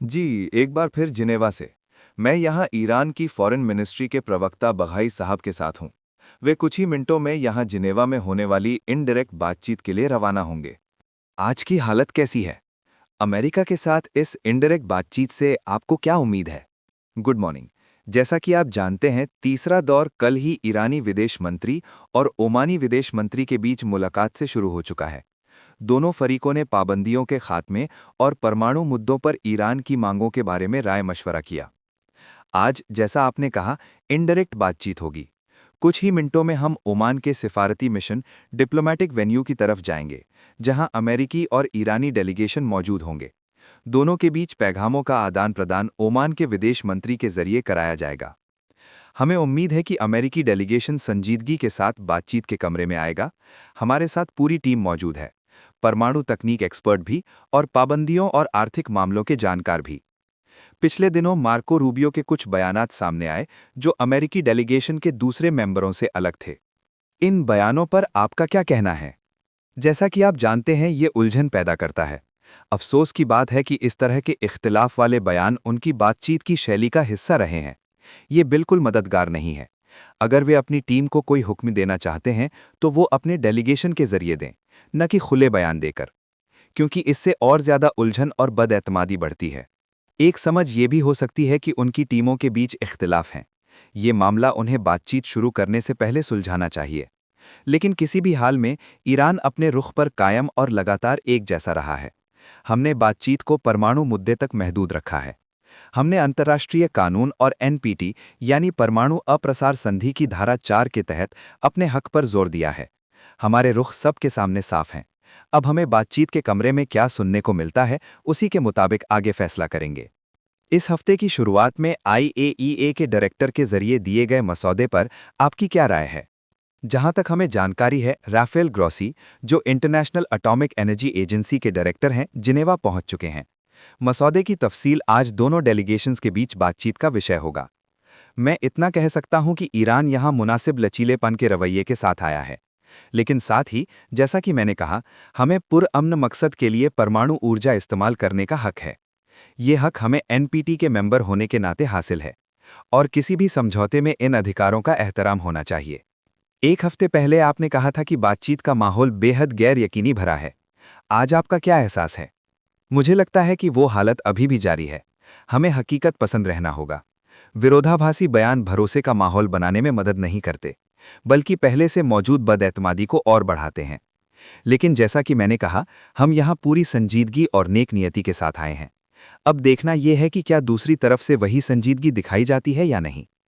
जी, एक बार फिर जिनेवा से। मैं यहाँ ईरान की फॉरेन मिनिस्ट्री के प्रवक्ता बघाई साहब के साथ हूँ। वे कुछ ही मिनटों में यहाँ जिनेवा में होने वाली इनडायरेक्ट बातचीत के लिए रवाना होंगे। आज की हालत कैसी है? अमेरिका के साथ इस इनडायरेक्ट बातचीत से आपको क्या उम्मीद है? Good morning. जैसा कि आप जानते हैं, तीसरा दौर कल ही ईरानी विदेश मंत्री और ओमानी विदेश मंत्री के बीच मुलाकात से शुरू हो चुका है। दोनों फरीकों ने पाबंदियों के खात्मे और परमाणु मुद्दों पर ईरान की मांगों के बारे में राय मशवरा किया। आज, जैसा आपने कहा, इनडायरेक्ट बातचीत होगी। कुछ ही मिनटों में हम ओमान के सिफारती मिशन डिप्लोमेटिक वेन्यू की तरफ जाएंगे, जहां अमेरिकी और ईरानी डेलीगेशन मौजूद होंगे। दोनों के बीच पैगामों का आदान प्रदान ओमान के विदेश मंत्री के जरिए कराया जाएगा। हमें उम्मीद है कि अमेरिकी डेलीगेशन संजीदगी के साथ बातचीत के कमरे में आएगा। हमारे साथ पूरी टीम मौजूद है, परमाणु तकनीक एक्सपर्ट भी और पाबंदियों और आर्थिक मामलों के जानकार भी। पिछले दिनों मार्को रूबियो के कुछ बयानात सामने आए जो अमेरिकी डेलीगेशन के दूसरे मेंबरों से अलग थे। इन बयानों पर आपका क्या कहना है? जैसा कि आप जानते हैं, ये उलझन पैदा करता है। अफसोस की बात है कि इस तरह के इख्तिलाफ वाले बयान उनकी बातचीत की शैली का हिस्सा रहे हैं। ये बिल्कुल मददगार नहीं है। अगर वे अपनी टीम को कोई हुक्म देना चाहते हैं, तो वो अपने डेलीगेशन के जरिए दें, न कि खुले बयान देकर, क्योंकि इससे और ज्यादा उलझन और बदएतमादी बढ़ती है। एक समझ ये भी हो सकती है कि उनकी टीमों के बीच इख्तिलाफ हैं। ये मामला उन्हें बातचीत शुरू करने से पहले सुलझाना चाहिए। लेकिन किसी भी हाल में ईरान अपने रुख पर कायम और लगातार एक जैसा रहा है। हमने बातचीत को परमाणु मुद्दे तक महदूद रखा है। हमने अंतर्राष्ट्रीय कानून और एनपीटी यानी परमाणु अप्रसार संधि की धारा 4 के तहत अपने हक पर जोर दिया है। हमारे रुख सबके सामने साफ हैं। अब हमें बातचीत के कमरे में क्या सुनने को मिलता है, उसी के मुताबिक आगे फैसला करेंगे। इस हफ्ते की शुरुआत में आईएईए के डायरेक्टर के जरिए दिए गए मसौदे पर आपकी क्या राय है? जहां तक हमें जानकारी है, राफेल ग्रॉसी, जो इंटरनेशनल एटॉमिक एनर्जी एजेंसी के डायरेक्टर हैं, जिनेवा पहुंच चुके हैं। मसौदे की तफसील आज दोनों डेलीगेशंस के बीच बातचीत का विषय होगा। मैं इतना कह सकता हूं कि ईरान यहां मुनासिब लचीलेपन के रवैये के साथ आया है। लेकिन साथ ही, जैसा कि मैंने कहा, हमें पुरअमन मकसद के लिए परमाणु ऊर्जा इस्तेमाल करने का हक है। ये हक हमें एनपीटी के मेंबर होने के नाते हासिल है, और किसी भी समझौते में इन अधिकारों का एहतराम होना चाहिए। एक हफ्ते पहले आपने कहा था कि बातचीत का माहौल बेहद गैर यकीनी भरा है। आज आपका क्या एहसास है? मुझे लगता है कि वो हालत अभी भी जारी है। हमें हकीकत पसंद रहना होगा। विरोधाभासी बयान भरोसे का माहौल बनाने में मदद नहीं करते, बल्कि पहले से मौजूद बदएतमादी को और बढ़ाते हैं। लेकिन जैसा कि मैंने कहा, हम यहाँ पूरी संजीदगी और नेक नियति के साथ आए हैं। अब देखना यह है कि क्या दूसरी तरफ से वही संजीदगी दिखाई जाती है या नहीं।